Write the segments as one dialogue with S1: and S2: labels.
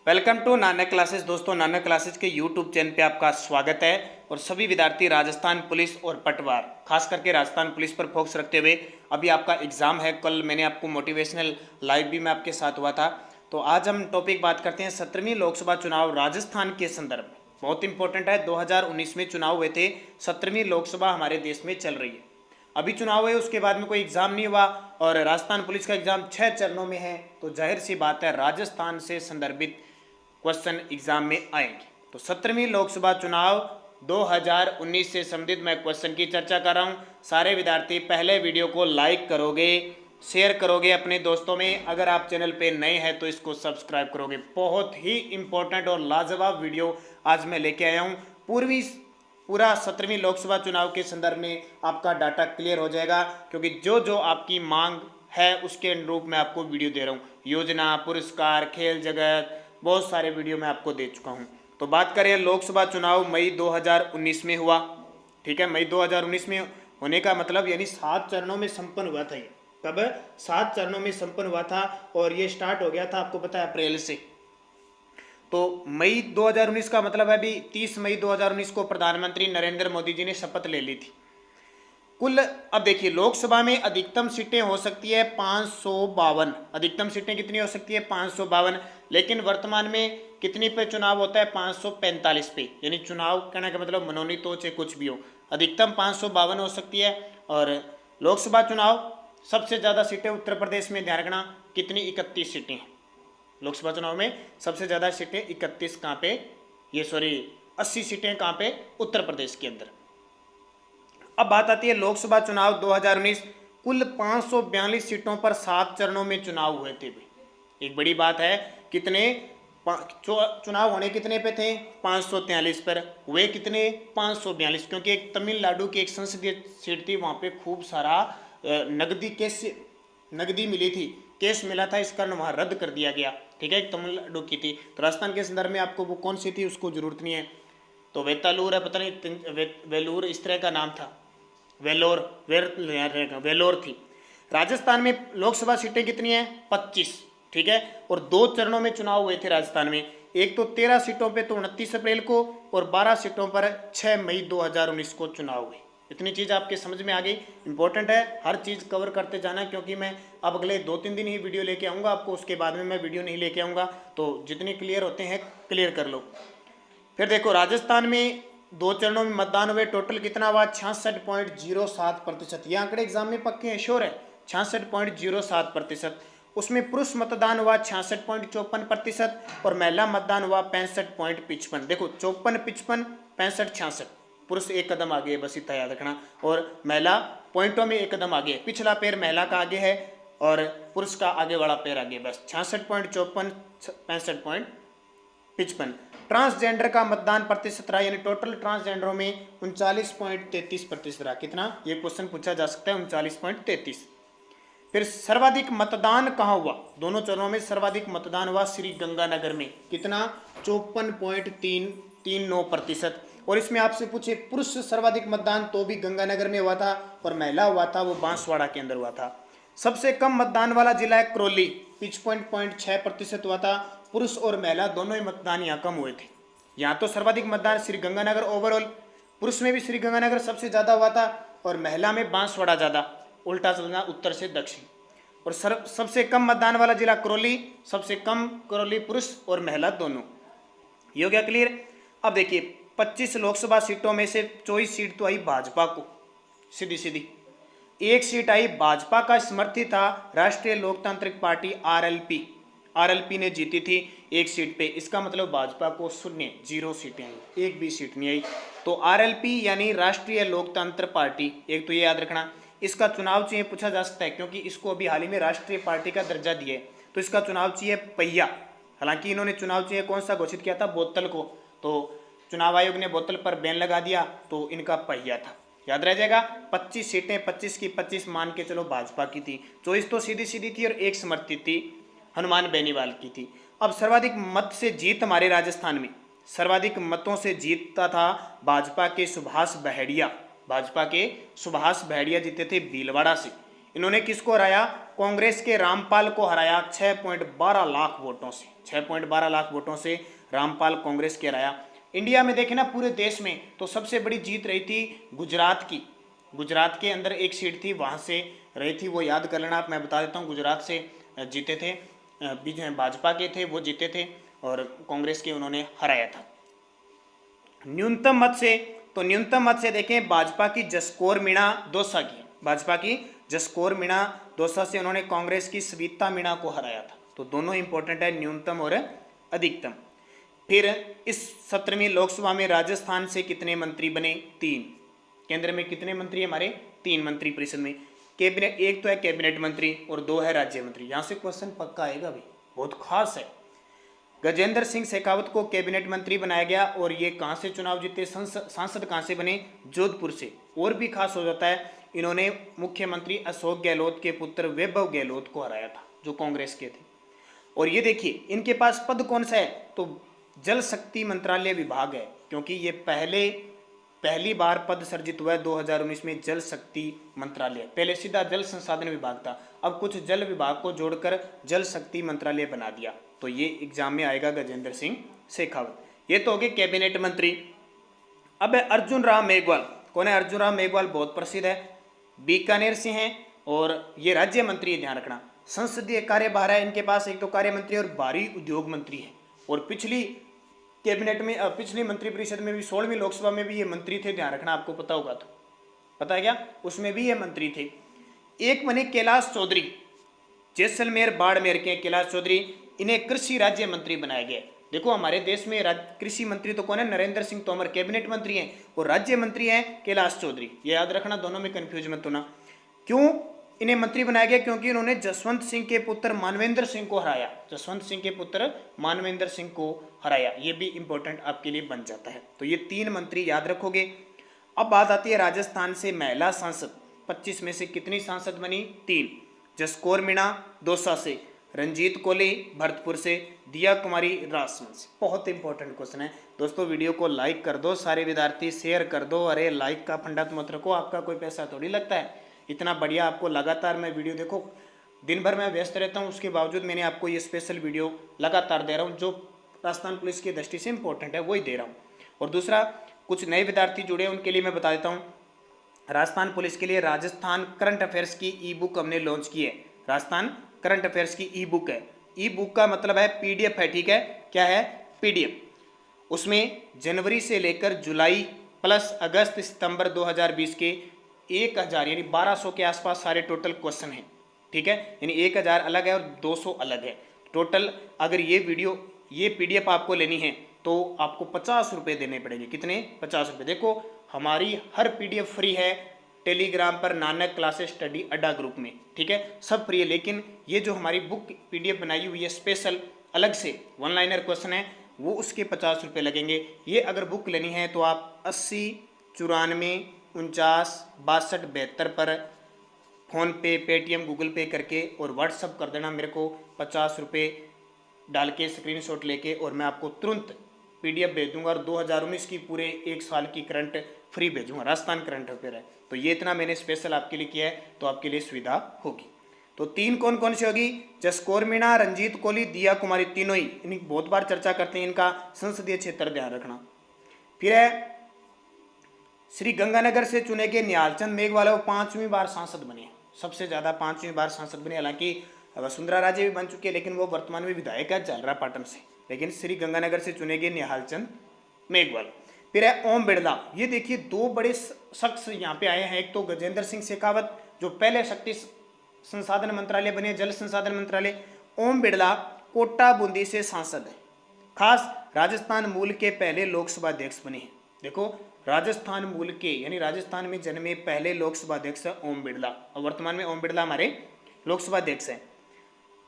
S1: Welcome to Nanak classes. दोस्तों, Nanak classes के YouTube channel पे आपका स्वागत है। और सभी विद्यार्थी राजस्थान पुलिस और पटवार, खास करके राजस्थान पुलिस पर फोकस रखते हुए, अभी आपका एग्जाम है। कल मैंने आपको मोटिवेशनल लाइव भी मैं आपके साथ हुआ था। तो आज हम टॉपिक बात करते हैं 17वीं लोकसभा चुनाव राजस्थान के संदर्भ में। बहुत इंपॉर्टेंट है। 2019 में चुनाव हुए थे, 17वीं लोकसभा हमारे देश में चल रही है। अभी चुनाव है, उसके बाद में कोई एग्जाम नहीं हुआ और राजस्थान पुलिस का एग्जाम 6 चरणों में है। तो जाहिर सी बात है, राजस्थान से संदर्भित क्वेश्चन एग्जाम में आएंगे। तो 17वीं लोकसभा चुनाव 2019 से संबंधित मैं क्वेश्चन की चर्चा कर रहा हूं। सारे विद्यार्थी पहले वीडियो को लाइक करोगे, शेयर करोगे अपने दोस्तों में। अगर आप चैनल पे नए हैं तो इसको सब्सक्राइब करोगे। बहुत ही इंपॉर्टेंट और लाजवाब वीडियो आज मैं लेके आया हूं। पूरा 17वीं लोकसभा चुनाव के संदर्भ में आपका डाटा क्लियर हो जाएगा, क्योंकि जो जो आपकी मांग है उसके अनुरूप मैं आपको वीडियो दे रहा हूँ। योजना, पुरस्कार, खेल जगत, बहुत सारे वीडियो मैं आपको दे चुका हूँ। तो बात करें, लोकसभा चुनाव मई 2019 में हुआ। ठीक है, मई 2019 में होने का मतलब यानी 7 चरणों में संपन्न हुआ था। ये कब? 7 चरणों में संपन्न हुआ था और ये स्टार्ट हो गया था, आपको पता है, अप्रैल से। तो मई 2019 का मतलब है अभी 30 मई 2019 को प्रधानमंत्री नरेंद्र मोदी जी ने शपथ ले ली थी। कुल अब देखिए, लोकसभा में अधिकतम सीटें हो सकती है 552। अधिकतम सीटें कितनी हो सकती है? 552। लेकिन वर्तमान में कितनी पे चुनाव होता है? 545 पे। यानी चुनाव कहने का मतलब मनोनीत हो चाहे कुछ भी हो, अधिकतम 552 हो सकती है। और लोकसभा चुनाव सबसे ज़्यादा सीटें उत्तर प्रदेश में, ध्यान रखना, कितनी? 31 सीटें हैं। लोकसभा चुनाव में सबसे ज़्यादा सीटें 31 कहाँ पे? 80 सीटें कहाँ पे? उत्तर प्रदेश के अंदर। अब बात आती है लोकसभा चुनाव 2019। कुल 542 सीटों पर 7 चरणों में चुनाव हुए थे। एक बड़ी बात है, कितने चुनाव होने कितने पे थे? 543 पर। हुए कितने? 542। क्योंकि एक तमिलनाडु की एक संसदीय सीट थी, वहाँ पे खूब सारा नगदी मिली थी, केस मिला था, इस कारण वहाँ रद्द कर दिया गया। ठीक है, एक तमिलनाडु की थी। तो राजस्थान के संदर्भ में आपको वो कौन सी थी उसको जरूरत नहीं है। तो वेतालूर है, पता नहीं, वेलूर इस तरह का नाम था, वेलोर थी। राजस्थान में लोकसभा सीटें कितनी हैं? 25। ठीक है, और 2 चरणों में चुनाव हुए थे राजस्थान में। एक तो 13 सीटों पे तो 29 अप्रैल को, और 12 सीटों पर 6 मई 2019 को चुनाव हुए। इतनी चीज़ आपके समझ में आ गई। इंपॉर्टेंट है, हर चीज़ कवर करते जाना, क्योंकि मैं अब अगले 2-3 दिन ही वीडियो लेके आऊँगा आपको, उसके बाद में मैं वीडियो नहीं लेके आऊँगा। तो जितने क्लियर होते हैं क्लियर कर लो। फिर देखो, राजस्थान में 2 चरणों में मतदान हुए। टोटल कितना हुआ? 66.07%। ये आंकड़े एग्जाम में पक्के हैं, श्योर है। 66.07%। उसमें पुरुष मतदान हुआ 66.54% और महिला मतदान हुआ 65.55। देखो, 54, 55, 65, 66। पुरुष एक कदम आगे है, बस इतना याद रखना। और महिला पॉइंटों में एक कदम आगे है। पिछला पैर महिला का आगे है और पुरुष का आगे वाला पैर आगे, बस 66.54, 65.55। ट्रांसजेंडर का मतदान प्रतिशत रहा, यानी टोटल ट्रांसजेंडरों में 39.33% रहा। कितना? ये क्वेश्चन पूछा जा सकता है, 39.33। फिर सर्वाधिक मतदान कहाँ हुआ? दोनों चरणों में सर्वाधिक मतदान हुआ श्री गंगानगर में। कितना? 54.39%। और इसमें आपसे पूछे पुरुष सर्वाधिक मतदान, तो भी गंगानगर में हुआ था, और महिला हुआ था वो बांसवाड़ा के अंदर हुआ था। सबसे कम मतदान वाला जिला है करौली, 55.6% हुआ था। पुरुष और महिला दोनों ही मतदान यहाँ कम हुए थे। यहाँ तो सर्वाधिक मतदान श्री गंगानगर ओवरऑल, पुरुष में भी श्री गंगानगर सबसे ज़्यादा हुआ था और महिला में बांसवाड़ा ज़्यादा, उल्टा चलना उत्तर से दक्षिण। और सबसे कम मतदान वाला जिला करौली, सबसे कम करौली, पुरुष और महिला दोनों। ये हो गया क्लियर। अब देखिए, 25 लोकसभा सीटों में से 24 सीट तो आई भाजपा को, सीधी सीधी। एक सीट आई भाजपा का समर्थित था राष्ट्रीय लोकतांत्रिक पार्टी आरएलपी ने जीती थी एक सीट पे। इसका मतलब भाजपा को 0 सीटें आई, एक भी सीट नहीं आई। तो आरएलपी यानी राष्ट्रीय लोकतंत्र पार्टी, एक तो ये याद रखना। इसका चुनाव चाहिए पूछा जा सकता है, क्योंकि इसको अभी हाल ही में राष्ट्रीय पार्टी का दर्जा दिया है। तो इसका चुनाव चाहिए पहिया। हालांकि इन्होंने चुनाव चाहिए कौन सा घोषित किया था? बोतल को। तो चुनाव आयोग ने बोतल पर बैन लगा दिया, तो इनका पहिया था, याद रह जाएगा। 25 सीटें, 25 की 25 मान के चलो भाजपा की थी। 24 तो सीधी सीधी थी और एक समर्थित थी, हनुमान बेनीवाल की थी। अब सर्वाधिक मत से जीत हमारे राजस्थान में, सर्वाधिक मतों से जीतता था भाजपा के सुभाष बहेड़िया। भाजपा के सुभाष बहेड़िया जीते थे भीलवाड़ा से। इन्होंने किसको हराया? कांग्रेस के रामपाल को हराया 6.12 लाख वोटों से। 6.12 लाख वोटों से रामपाल कांग्रेस के हराया। इंडिया में देखें ना, पूरे देश में तो सबसे बड़ी जीत रही थी गुजरात की। गुजरात के अंदर एक सीट थी, वहां से रही थी, वो याद कर लेना आप, मैं बता देता हूँ। गुजरात से जीते थे, भाजपा के थे, वो जीते थे, और कांग्रेस के उन्होंने हराया था। न्यूनतम मत से, तो न्यूनतम मत से देखें, भाजपा की जसकौर मीणा दौसा की, भाजपा की जसकौर मीणा दौसा से उन्होंने कांग्रेस की सविता मीणा को हराया था। तो दोनों इंपॉर्टेंट है, न्यूनतम और अधिकतम। फिर इस 17वीं लोकसभा में राजस्थान से कितने मंत्री बने? 3। केंद्र में कितने मंत्री हमारे? 3 मंत्री परिषद में। कैबिनेट, एक तो है कैबिनेट मंत्री और 2 है राज्य मंत्री। यहां से क्वेश्चन पक्का आएगा भी, बहुत खास है। गजेंद्र सिंह शेखावत को कैबिनेट मंत्री बनाया गया, और ये कहां से चुनाव जीते? सांसद कहां से बने? जोधपुर से। और भी खास हो जाता है, इन्होंने मुख्यमंत्री अशोक गहलोत के पुत्र वैभव गहलोत को हराया था, जो कांग्रेस के थे। और ये देखिए इनके पास पद कौन सा है? तो जल शक्ति मंत्रालय विभाग है, क्योंकि ये पहली बार पद सर्जित हुआ है 2019 में, जल शक्ति मंत्रालय। पहले सीधा जल संसाधन विभाग था, अब कुछ जल विभाग को जोड़कर जल शक्ति मंत्रालय बना दिया। तो ये एग्जाम में आएगा गजेंद्र सिंह शेखावत। ये तो हो गए कैबिनेट मंत्री। अब है अर्जुन राम मेघवाल। कौन है अर्जुन राम मेघवाल? बहुत प्रसिद्ध है, बीकानेर से हैं, और ये राज्य मंत्री है, ध्यान रखना। संसदीय कार्यभार है इनके पास, एक तो कार्य मंत्री और भारी उद्योग मंत्री है। और पिछली कैबिनेट में, पिछली मंत्रिपरिषद में भी, 16वीं लोकसभा में भी ये मंत्री थे, ध्यान रखना, आपको पता होगा तो। पता है क्या? उसमें भी ये मंत्री थे। एक बने कैलाश चौधरी, जैसलमेर बाड़मेर के कैलाश चौधरी, इन्हें कृषि राज्य मंत्री बनाया गया। देखो हमारे देश में कृषि मंत्री तो कौन है? नरेंद्र सिंह तोमर कैबिनेट मंत्री हैं, और राज्य मंत्री हैं कैलाश चौधरी। ये याद रखना, दोनों में कंफ्यूज मत होना। क्यों इन्हें मंत्री बनाया गया? क्योंकि उन्होंने जसवंत सिंह के पुत्र मानवेंद्र सिंह को हराया। जसवंत सिंह के पुत्र मानवेंद्र सिंह को हराया। ये भी इंपॉर्टेंट आपके लिए बन जाता है। तो ये 3 मंत्री याद रखोगे। अब बात आती है राजस्थान से महिला सांसद। 25 में से कितनी सांसद बनी? 3। जसकौर मीणा दौसा से, रंजीत कोली भरतपुर से, दिया कुमारी राजसमंद से। बहुत इंपॉर्टेंट क्वेश्चन है दोस्तों। वीडियो को लाइक कर दो, सारे विद्यार्थी शेयर कर दो। अरे लाइक का फंडा मत रखो, आपका कोई पैसा थोड़ी लगता है। इतना बढ़िया आपको लगातार मैं वीडियो, देखो दिन भर मैं व्यस्त रहता हूँ, उसके बावजूद मैंने आपको ये स्पेशल वीडियो लगातार दे रहा हूँ, जो राजस्थान पुलिस की दृष्टि से इंपॉर्टेंट है वही दे रहा हूँ। और दूसरा, कुछ नए विद्यार्थी जुड़े, उनके लिए मैं बता देता हूँ, राजस्थान पुलिस के लिए राजस्थान करंट अफेयर्स की ई बुक हमने लॉन्च की है। राजस्थान करंट अफेयर्स की ई बुक है। ई बुक का मतलब है पीडीएफ है, ठीक है? क्या है? पीडीएफ। उसमें जनवरी से लेकर जुलाई प्लस अगस्त सितंबर 2020 के 1000 यानी 1200 के आसपास सारे टोटल क्वेश्चन हैं, ठीक है? यानी 1000 अलग है और 200 अलग है टोटल। अगर ये पीडीएफ आपको लेनी है तो आपको 50 रुपये देने पड़ेंगे। कितने? 50 रुपये। देखो हमारी हर पीडीएफ फ्री है टेलीग्राम पर, नानक क्लासेस स्टडी अड्डा ग्रुप में, ठीक है? सब फ्री है। लेकिन ये जो हमारी बुक पीडीएफ बनाई हुई है स्पेशल अलग से, 1 लाइनर क्वेश्चन है, वो उसके 50 रुपये लगेंगे। ये अगर बुक लेनी है तो आप 80 94 49 62 72 पर फ़ोन पे, पेटीएम, गूगल पे करके और व्हाट्सअप कर देना मेरे को। 50 रुपये डाल के स्क्रीनशॉट लेके, और मैं आपको तुरंत पीडीएफ भेज दूंगा। और 2019 की पूरे 1 साल की करंट फ्री भेजूंगा। राजस्थान करंट अफेयर है, तो ये इतना मैंने स्पेशल आपके लिए किया है, तो आपके लिए सुविधा होगी। तो 3 कौन कौन सी होगी? जसकौर मीणा, रंजीत कोली, दिया कुमारी, तीनों ही। इनकी बहुत बार चर्चा करते हैं, इनका संसदीय क्षेत्र ध्यान रखना। फिर है श्री गंगानगर से चुने गए निहालचंद मेघवाल, वो 5वीं बार सांसद बने, सबसे ज्यादा 5वीं बार सांसद बने। हालांकि वसुंधरा राजे भी बन चुके हैं, लेकिन वो वर्तमान में विधायक है झालरापाटन से। लेकिन श्री गंगानगर से चुने गए निहालचंद मेघवाल। फिर है ओम बिड़ला। ये देखिए 2 बड़े शख्स यहाँ पे आए हैं। एक तो गजेंद्र सिंह शेखावत, जो पहले शक्ति संसाधन मंत्रालय बने, जल संसाधन मंत्रालय। ओम बिड़ला कोटा बूंदी से सांसद है, खास राजस्थान मूल के पहले लोकसभा अध्यक्ष बने हैं। देखो राजस्थान मूल के, यानी राजस्थान में जन्मे पहले लोकसभा अध्यक्ष ओम बिड़ला, और वर्तमान में ओम बिड़ला हमारे लोकसभा अध्यक्ष हैं।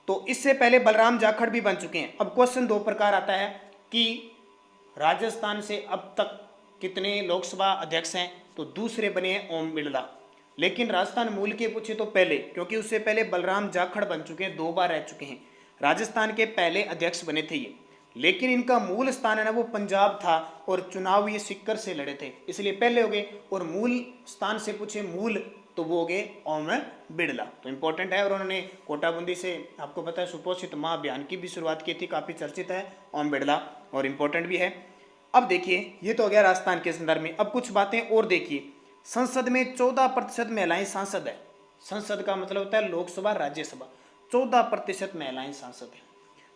S1: तो इससे पहले बलराम जाखड़ भी बन चुके हैं। अब क्वेश्चन 2 प्रकार आता है कि राजस्थान से अब तक कितने लोकसभा अध्यक्ष हैं? तो दूसरे बने हैं ओम बिड़ला। लेकिन राजस्थान मूल के पूछे तो पहले, क्योंकि उससे पहले बलराम जाखड़ बन चुके हैं, 2 बार रह चुके हैं, राजस्थान के पहले अध्यक्ष बने थे ये। लेकिन इनका मूल स्थान है ना वो पंजाब था, और चुनाव ये सिक्कर से लड़े थे, इसलिए पहले हो गए। और मूल स्थान से पूछे, मूल तो वो हो गए ओम बिरला। तो इंपॉर्टेंट है। और उन्होंने कोटा बूंदी से आपको पता है सुपोषित माह अभियान की भी शुरुआत की थी, काफ़ी चर्चित है ओम बिरला और इम्पोर्टेंट भी है। अब देखिए ये तो हो गया राजस्थान के संदर्भ में। अब कुछ बातें और देखिए, संसद में 14% महिलाएं सांसद है। संसद का मतलब होता है लोकसभा राज्यसभा, 14% महिलाएं सांसद है।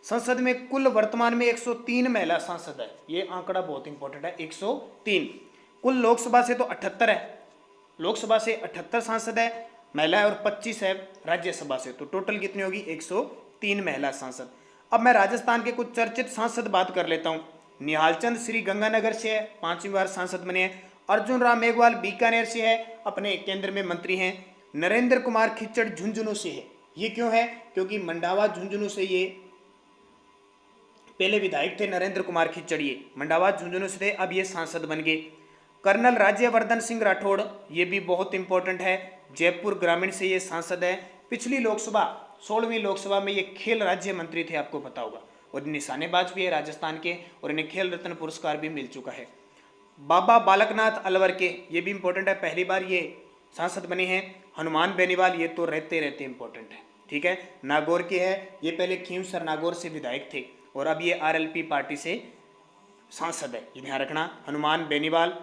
S1: संसद में कुल वर्तमान में 103 महिला सांसद है, ये आंकड़ा बहुत इंपॉर्टेंट है, 103। कुल लोकसभा से तो 78 है, लोकसभा से 78 सांसद है महिला और 25 है राज्यसभा से, तो टोटल कितनी होगी 103 महिला सांसद। अब मैं राजस्थान के कुछ चर्चित सांसद बात कर लेता हूँ। निहाल चंद श्री गंगानगर से है, 5वीं बार सांसद बने हैं। अर्जुन राम मेघवाल बीकानेर से है, अपने केंद्र में मंत्री हैं। नरेंद्र कुमार खिच्चड़ झुंझुनू से है, ये क्यों है, क्योंकि मंडावा झुंझुनू से ये पहले विधायक थे नरेंद्र कुमार खिच्चड़, ये मंडावा झुंझुनू से थे, अब ये सांसद बन गए। कर्नल राज्यवर्धन सिंह राठौड़, ये भी बहुत इंपॉर्टेंट है, जयपुर ग्रामीण से ये सांसद है। पिछली लोकसभा 16वीं लोकसभा में ये खेल राज्य मंत्री थे, आपको पता होगा, और निशानेबाज भी है राजस्थान के, और इन्हें खेल रत्न पुरस्कार भी मिल चुका है। बाबा बालकनाथ अलवर के, ये भी इंपॉर्टेंट है, पहली बार ये सांसद बने हैं। हनुमान बेनीवाल, ये तो रहते रहते इंपॉर्टेंट है, ठीक है। नागौर के है, ये पहले खींवसर नागौर से विधायक थे और अब ये आरएलपी पार्टी से सांसद है, ये ध्यान रखना। हनुमान बेनीवाल।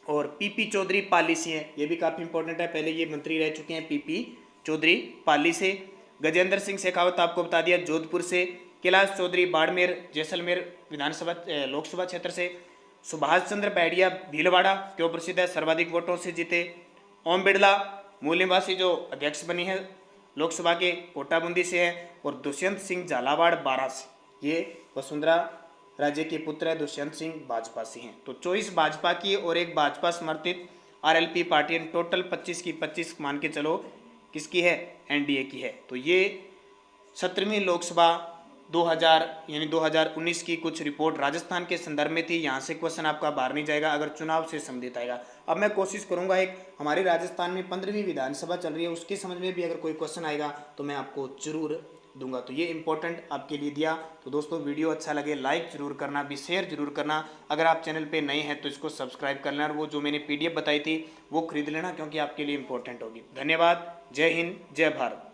S1: और पीपी चौधरी पाली से है, ये भी काफ़ी इंपॉर्टेंट है, पहले ये मंत्री रह चुके हैं पीपी चौधरी पाली से। गजेंद्र सिंह शेखावत आपको बता दिया जोधपुर से। कैलाश चौधरी बाड़मेर जैसलमेर विधानसभा लोकसभा क्षेत्र से। सुभाष चंद्र बैडिया भीलवाड़ा, क्यों प्रसिद्ध है, सर्वाधिक वोटों से जीते। ओम बिरला मूल निवासी जो अध्यक्ष बनी है लोकसभा के, कोटा बूंदी से है। और दुष्यंत सिंह झालावाड़ बारा से, ये वसुंधरा राज्य के पुत्र है दुष्यंत सिंह, भाजपा से हैं। तो 24 भाजपा की और एक भाजपा समर्थित आरएलपी पार्टी, टोटल 25 की 25 मान के चलो किसकी है, एनडीए की है। तो ये 17वीं लोकसभा 2019 की कुछ रिपोर्ट राजस्थान के संदर्भ में थी। यहाँ से क्वेश्चन आपका बाहर नहीं जाएगा अगर चुनाव से संबंधित आएगा। अब मैं कोशिश करूंगा एक हमारी राजस्थान में 15वीं विधानसभा चल रही है, उसके समझ में भी अगर कोई क्वेश्चन आएगा तो मैं आपको जरूर दूंगा। तो ये इंपॉर्टेंट आपके लिए दिया। तो दोस्तों वीडियो अच्छा लगे लाइक जरूर करना, भी शेयर जरूर करना। अगर आप चैनल पे नए हैं तो इसको सब्सक्राइब कर लेना, और वो जो मैंने पीडीएफ बताई थी वो खरीद लेना, क्योंकि आपके लिए इंपॉर्टेंट होगी। धन्यवाद। जय हिंद, जय भारत।